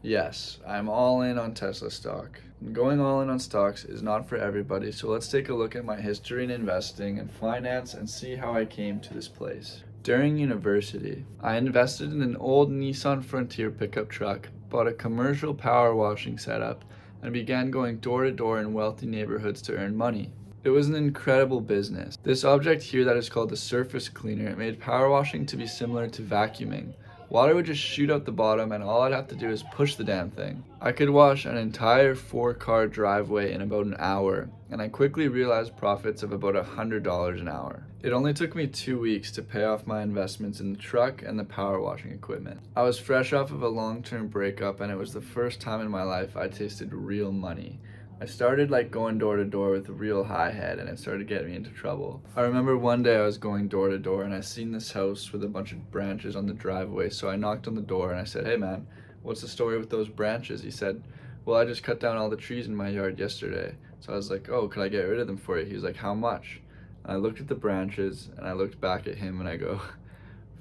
Yes, I'm all in on Tesla stock. Going all in on stocks is not for everybody, so let's take a look at my history in investing and finance and see how I came to this place. During university, I invested in an old Nissan Frontier pickup truck, bought a commercial power washing setup, and began going door to door in wealthy neighborhoods to earn money. It was an incredible business. This object here that is called the surface cleaner made power washing to be similar to vacuuming. Water would just shoot out the bottom and all I'd have to do is push the damn thing. I could wash an entire 4-car driveway in about an hour, and I quickly realized profits of about $100 an hour. It only took me 2 weeks to pay off my investments in the truck and the power washing equipment. I was fresh off of a long-term breakup and it was the first time in my life I tasted real money. I started going door to door with a real high head and it started getting me into trouble. I remember one day I was going door to door and I seen this house with a bunch of branches on the driveway, so I knocked on the door and I said, "Hey man, what's the story with those branches?" He said, "Well, I just cut down all the trees in my yard yesterday." So I was like, "Oh, could I get rid of them for you?" He was like, "How much?" And I looked at the branches and I looked back at him and I go,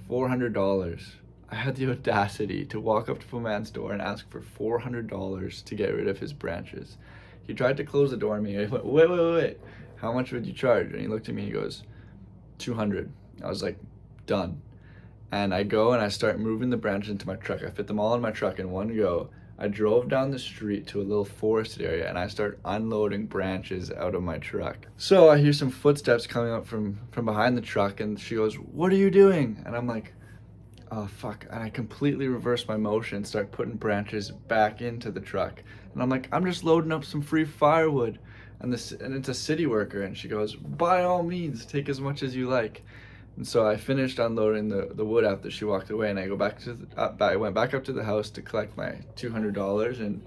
$400. I had the audacity to walk up to a man's door and ask for $400 to get rid of his branches. He tried to close the door on me. I went, wait. How much would you charge? And he looked at me and he goes, 200. I was like, done. And I go and I start moving the branches into my truck. I fit them all in my truck in one go. I drove down the street to a little forested area and I start unloading branches out of my truck. So I hear some footsteps coming up from behind the truck and she goes, "What are you doing?" And I'm like, oh fuck, and I completely reverse my motion and start putting branches back into the truck. And I'm like, "I'm just loading up some free firewood." And it's a city worker and she goes, "By all means, take as much as you like." And so I finished unloading the wood after she walked away and I went back up to the house to collect my $200, and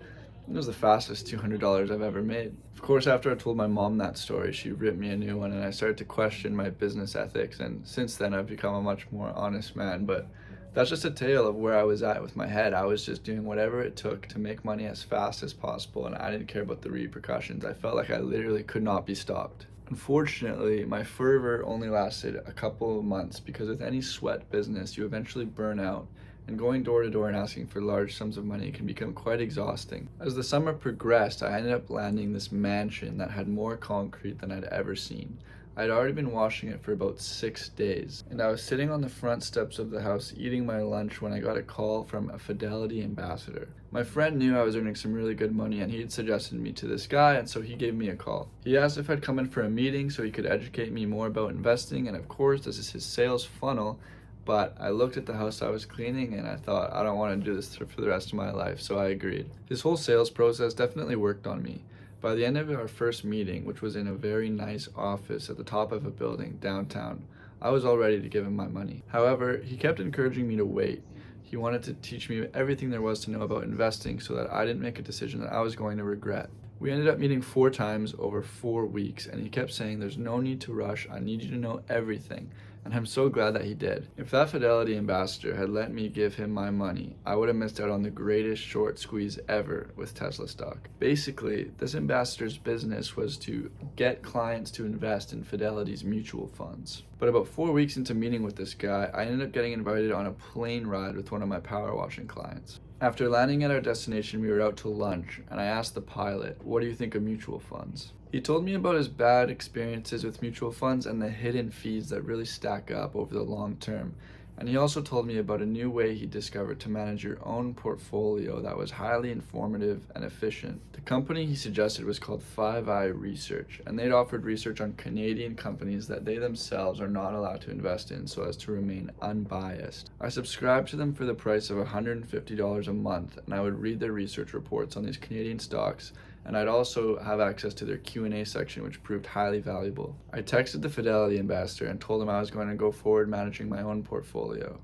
it was the fastest $200 I've ever made. Of course, after I told my mom that story, she ripped me a new one and I started to question my business ethics, and since then I've become a much more honest man. But that's just a tale of where I was at with my head. I was just doing whatever it took to make money as fast as possible, and I didn't care about the repercussions. I felt like I literally could not be stopped. Unfortunately, my fervor only lasted a couple of months because with any sweat business, you eventually burn out, and going door to door and asking for large sums of money can become quite exhausting. As the summer progressed, I ended up landing this mansion that had more concrete than I'd ever seen. I'd already been washing it for about 6 days, and I was sitting on the front steps of the house eating my lunch when I got a call from a Fidelity ambassador. My friend knew I was earning some really good money and he had suggested me to this guy, and so he gave me a call. He asked if I'd come in for a meeting so he could educate me more about investing, and of course this is his sales funnel, but I looked at the house I was cleaning and I thought, I don't want to do this for the rest of my life, so I agreed. His whole sales process definitely worked on me. By the end of our first meeting, which was in a very nice office at the top of a building downtown, I was all ready to give him my money. However, he kept encouraging me to wait. He wanted to teach me everything there was to know about investing so that I didn't make a decision that I was going to regret. We ended up meeting 4 times over 4 weeks, and he kept saying, "There's no need to rush, I need you to know everything." And I'm so glad that he did. If that Fidelity ambassador had let me give him my money, I would have missed out on the greatest short squeeze ever with Tesla stock. Basically, this ambassador's business was to get clients to invest in Fidelity's mutual funds. But about 4 weeks into meeting with this guy, I ended up getting invited on a plane ride with one of my power washing clients. After landing at our destination, we were out to lunch, and I asked the pilot, "What do you think of mutual funds?" He told me about his bad experiences with mutual funds and the hidden fees that really stack up over the long term. And he also told me about a new way he discovered to manage your own portfolio that was highly informative and efficient. The company he suggested was called 5i Research, and they'd offered research on Canadian companies that they themselves are not allowed to invest in so as to remain unbiased. I subscribed to them for the price of $150 a month, and I would read their research reports on these Canadian stocks, and I'd also have access to their Q&A section, which proved highly valuable. I texted the Fidelity ambassador and told him I was going to go forward managing my own portfolio.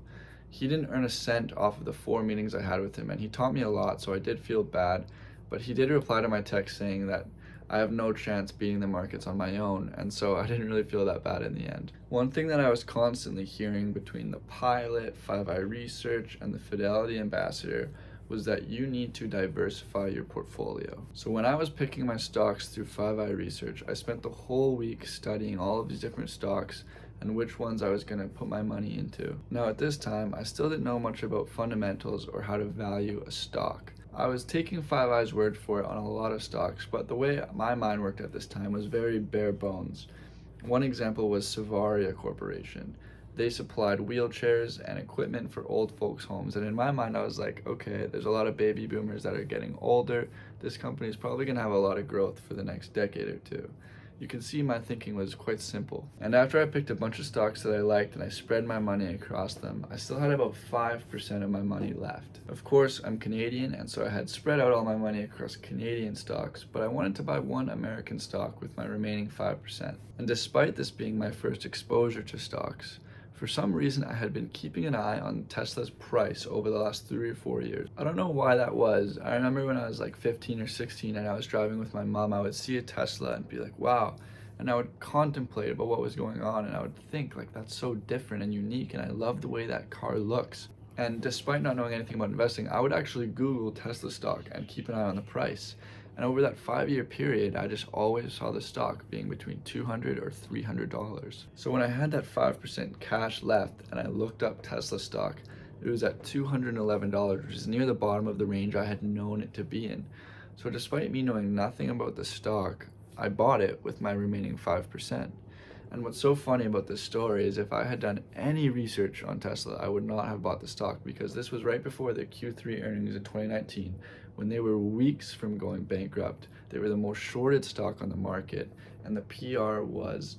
He didn't earn a cent off of the 4 meetings I had with him, and he taught me a lot, so I did feel bad, but he did reply to my text saying that I have no chance beating the markets on my own, and so I didn't really feel that bad in the end. One thing that I was constantly hearing between the pilot, 5i Research, and the Fidelity ambassador was that you need to diversify your portfolio. So when I was picking my stocks through 5i Research, I spent the whole week studying all of these different stocks and which ones I was going to put my money into. Now at this time, I still didn't know much about fundamentals or how to value a stock. I was taking Five Eyes' word for it on a lot of stocks, but the way my mind worked at this time was very bare bones. One example was Savaria Corporation. They supplied wheelchairs and equipment for old folks' homes, and in my mind I was like, okay, there's a lot of baby boomers that are getting older. This company is probably going to have a lot of growth for the next decade or two. You can see my thinking was quite simple. And after I picked a bunch of stocks that I liked and I spread my money across them, I still had about 5% of my money left. Of course, I'm Canadian, and so I had spread out all my money across Canadian stocks, but I wanted to buy one American stock with my remaining 5%. And despite this being my first exposure to stocks, for some reason I had been keeping an eye on Tesla's price over the last 3 or 4 years. I don't know why that was. I remember when I was like 15 or 16 and I was driving with my mom, I would see a Tesla and be like, wow. And I would contemplate about what was going on, and I would think like, that's so different and unique, and I love the way that car looks. And despite not knowing anything about investing, I would actually Google Tesla stock and keep an eye on the price. And over that 5-year period, I just always saw the stock being between $200 or $300. So when I had that 5% cash left and I looked up Tesla stock, it was at $211, which is near the bottom of the range I had known it to be in. So despite me knowing nothing about the stock, I bought it with my remaining 5%. And what's so funny about this story is if I had done any research on Tesla, I would not have bought the stock, because this was right before their Q3 earnings in 2019, when they were weeks from going bankrupt. They were the most shorted stock on the market, and the PR was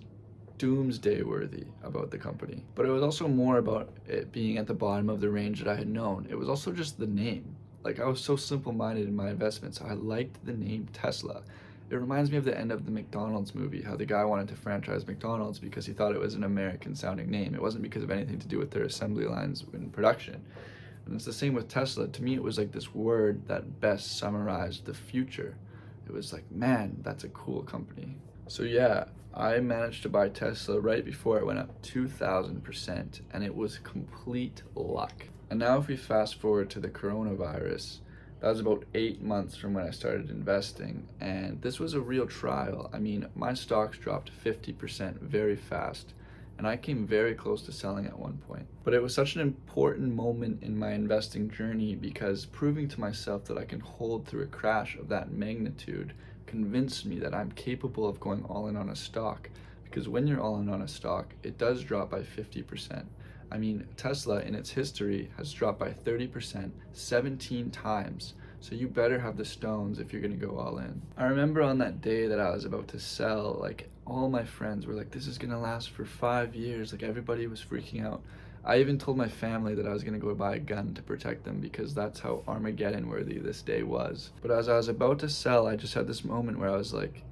doomsday worthy about the company. But it was also more about it being at the bottom of the range that I had known. It was also just the name. Like, I was so simple-minded in my investments. I liked the name Tesla. It reminds me of the end of the McDonald's movie, how the guy wanted to franchise McDonald's because he thought it was an American sounding name. It wasn't because of anything to do with their assembly lines in production. And it's the same with Tesla. To me, it was like this word that best summarized the future. It was like, man, that's a cool company. So yeah, I managed to buy Tesla right before it went up 2,000%, and it was complete luck. And now if we fast forward to the coronavirus, that was about 8 months from when I started investing, and this was a real trial. I mean, my stocks dropped 50% very fast, and I came very close to selling at one point. But it was such an important moment in my investing journey, because proving to myself that I can hold through a crash of that magnitude convinced me that I'm capable of going all in on a stock, because when you're all in on a stock, it does drop by 50%. I mean, Tesla in its history has dropped by 30% 17 times. So you better have the stones if you're gonna go all in. I remember on that day that I was about to sell, like, all my friends were like, this is gonna last for 5 years. Like, everybody was freaking out. I even told my family that I was gonna go buy a gun to protect them, because that's how Armageddon worthy this day was. But as I was about to sell, I just had this moment where I was like,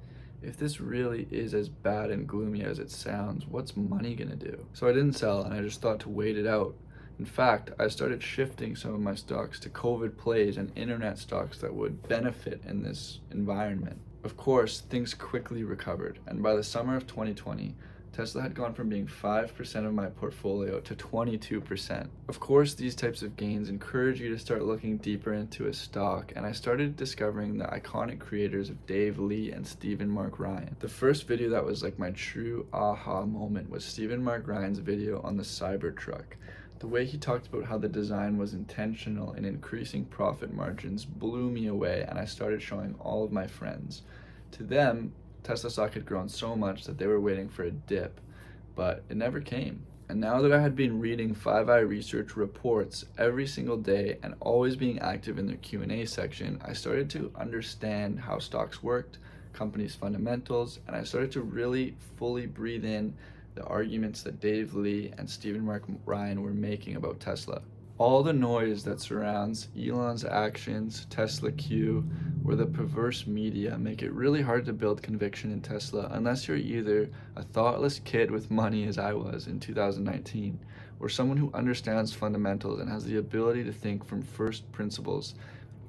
if this really is as bad and gloomy as it sounds, what's money gonna do? So I didn't sell, and I just thought to wait it out. In fact, I started shifting some of my stocks to COVID plays and internet stocks that would benefit in this environment. Of course, things quickly recovered, and by the summer of 2020, Tesla had gone from being 5% of my portfolio to 22%. Of course, these types of gains encourage you to start looking deeper into a stock, and I started discovering the iconic creators of Dave Lee and Stephen Mark Ryan. The first video that was like my true aha moment was Stephen Mark Ryan's video on the Cybertruck. The way he talked about how the design was intentional in increasing profit margins blew me away, and I started showing all of my friends. To them, Tesla stock had grown so much that they were waiting for a dip, but it never came. And now that I had been reading 5i Research reports every single day and always being active in their Q&A section, I started to understand how stocks worked, companies' fundamentals, and I started to really fully breathe in the arguments that Dave Lee and Stephen Mark Ryan were making about Tesla. All the noise that surrounds Elon's actions, Tesla Q, or the perverse media make it really hard to build conviction in Tesla unless you're either a thoughtless kid with money, as I was in 2019, or someone who understands fundamentals and has the ability to think from first principles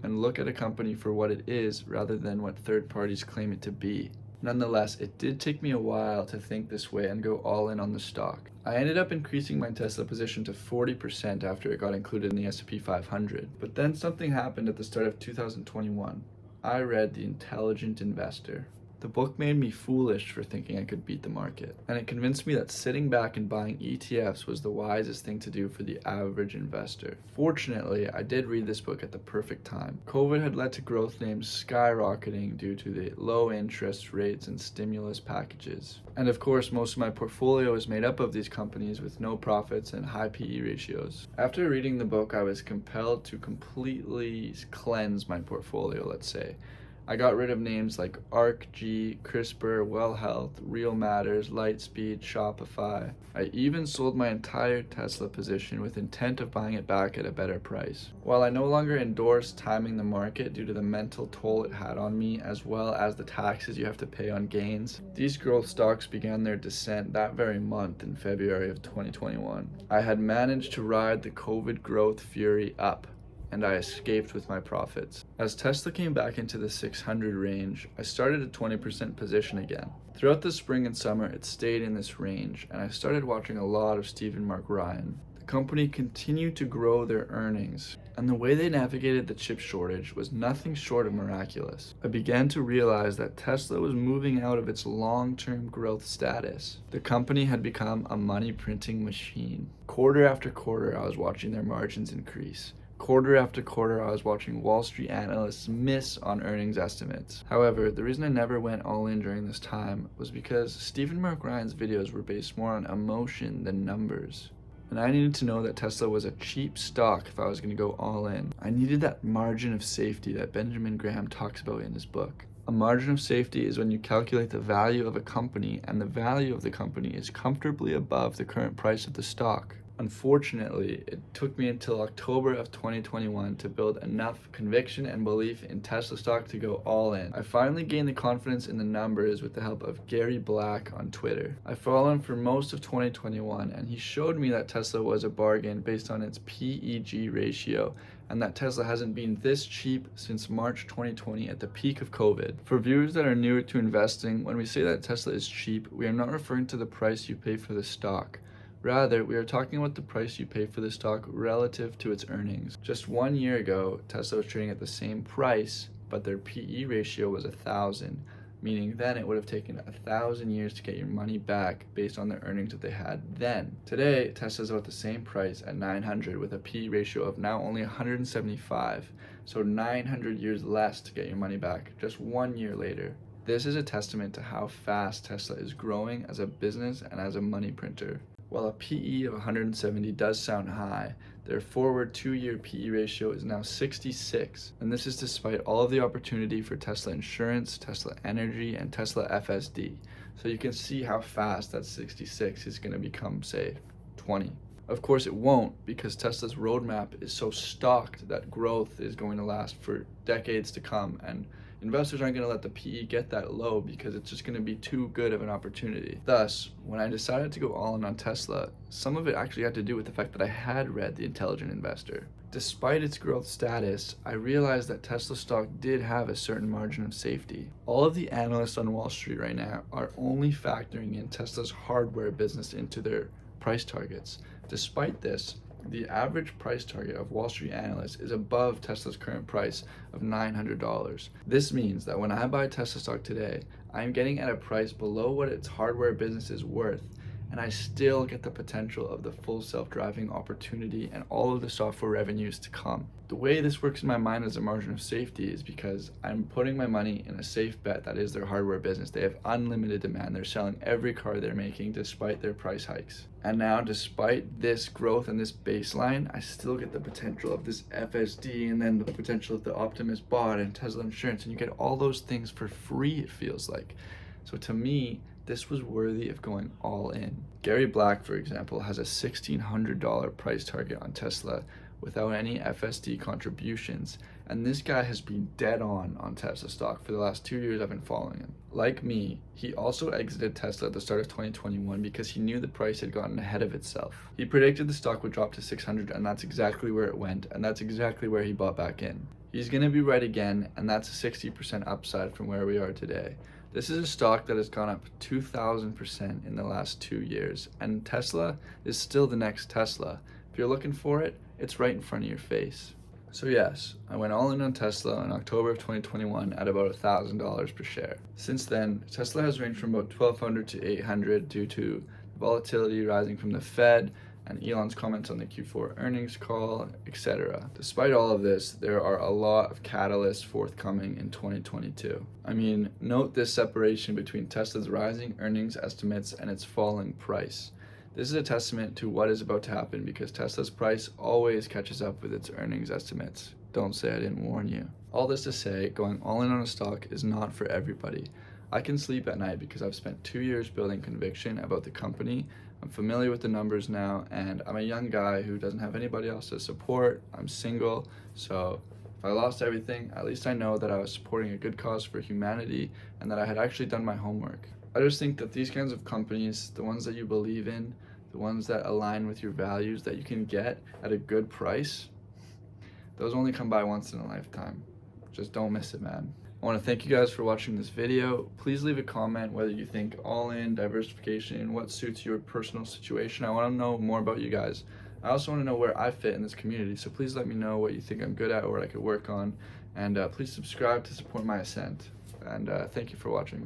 and look at a company for what it is rather than what third parties claim it to be. Nonetheless, it did take me a while to think this way and go all in on the stock. I ended up increasing my Tesla position to 40% after it got included in the S&P 500. But then something happened at the start of 2021. I read The Intelligent Investor. The book made me foolish for thinking I could beat the market, and it convinced me that sitting back and buying ETFs was the wisest thing to do for the average investor. Fortunately, I did read this book at the perfect time. COVID had led to growth names skyrocketing due to the low interest rates and stimulus packages. And of course, most of my portfolio is made up of these companies with no profits and high PE ratios. After reading the book, I was compelled to completely cleanse my portfolio, let's say. I got rid of names like ARC-G, CRISPR, Well Health, Real Matters, Lightspeed, Shopify. I even sold my entire Tesla position with intent of buying it back at a better price. While I no longer endorse timing the market due to the mental toll it had on me, as well as the taxes you have to pay on gains, these growth stocks began their descent that very month in February of 2021. I had managed to ride the COVID growth fury up, and I escaped with my profits. As Tesla came back into the 600 range, I started a 20% position again. Throughout the spring and summer, it stayed in this range, and I started watching a lot of Stephen Mark Ryan. The company continued to grow their earnings, and the way they navigated the chip shortage was nothing short of miraculous. I began to realize that Tesla was moving out of its long-term growth status. The company had become a money-printing machine. Quarter after quarter, I was watching their margins increase. Quarter after quarter, I was watching Wall Street analysts miss on earnings estimates. However, the reason I never went all in during this time was because Stephen Mark Ryan's videos were based more on emotion than numbers. And I needed to know that Tesla was a cheap stock if I was going to go all in. I needed that margin of safety that Benjamin Graham talks about in his book. A margin of safety is when you calculate the value of a company and the value of the company is comfortably above the current price of the stock. Unfortunately, it took me until October of 2021 to build enough conviction and belief in Tesla stock to go all in. I finally gained the confidence in the numbers with the help of Gary Black on Twitter. I followed him for most of 2021, and he showed me that Tesla was a bargain based on its PEG ratio, and that Tesla hasn't been this cheap since March 2020 at the peak of COVID. For viewers that are newer to investing, when we say that Tesla is cheap, we are not referring to the price you pay for the stock. Rather, we are talking about the price you pay for the stock relative to its earnings. Just 1 year ago, Tesla was trading at the same price, but their PE ratio was 1,000, meaning then it would have taken 1,000 years to get your money back based on the earnings that they had then. Today, Tesla's about the same price at 900 with a PE ratio of now only 175, so 900 years less to get your money back just 1 year later. This is a testament to how fast Tesla is growing as a business and as a money printer. While a PE of 170 does sound high, their forward 2-year PE ratio is now 66, and this is despite all of the opportunity for Tesla Insurance, Tesla Energy, and Tesla FSD. So you can see how fast that 66 is going to become, say, 20. Of course it won't, because Tesla's roadmap is so stocked that growth is going to last for decades to come, and investors aren't going to let the PE get that low because it's just going to be too good of an opportunity. Thus, when I decided to go all in on Tesla, some of it actually had to do with the fact that I had read The Intelligent Investor. Despite its growth status, I realized that Tesla stock did have a certain margin of safety. All of the analysts on Wall Street right now are only factoring in Tesla's hardware business into their price targets. Despite this, the average price target of Wall Street analysts is above Tesla's current price of $900. This means that when I buy Tesla stock today, I am getting at a price below what its hardware business is worth, and I still get the potential of the full self-driving opportunity and all of the software revenues to come. The way this works in my mind as a margin of safety is because I'm putting my money in a safe bet that is their hardware business. They have unlimited demand. They're selling every car they're making despite their price hikes. And now, despite this growth and this baseline, I still get the potential of this FSD and then the potential of the Optimus bot and Tesla Insurance, and you get all those things for free, it feels like. So to me, this was worthy of going all in. Gary Black, for example, has a $1,600 price target on Tesla without any FSD contributions, and this guy has been dead on Tesla stock for the last 2 years I've been following him. Like me, he also exited Tesla at the start of 2021 because he knew the price had gotten ahead of itself. He predicted the stock would drop to 600, and that's exactly where it went, and that's exactly where he bought back in. He's gonna be right again, and that's a 60% upside from where we are today. This is a stock that has gone up 2,000% in the last 2 years, and Tesla is still the next Tesla. If you're looking for it, it's right in front of your face. So yes, I went all in on Tesla in October of 2021 at about $1,000 per share. Since then, Tesla has ranged from about 1,200 to 800 due to volatility rising from the Fed and Elon's comments on the Q4 earnings call, etc. Despite all of this, there are a lot of catalysts forthcoming in 2022. I mean, note this separation between Tesla's rising earnings estimates and its falling price. This is a testament to what is about to happen because Tesla's price always catches up with its earnings estimates. Don't say I didn't warn you. All this to say, going all in on a stock is not for everybody. I can sleep at night because I've spent 2 years building conviction about the company. I'm familiar with the numbers now, and I'm a young guy who doesn't have anybody else to support. I'm single, so if I lost everything, at least I know that I was supporting a good cause for humanity and that I had actually done my homework. I just think that these kinds of companies, the ones that you believe in, the ones that align with your values that you can get at a good price, those only come by once in a lifetime. Just don't miss it, man. I want to thank you guys for watching this video. Please leave a comment whether you think all in, diversification, what suits your personal situation. I want to know more about you guys. I also want to know where I fit in this community, so please let me know what you think I'm good at or what I could work on. And please subscribe to support my ascent. And thank you for watching.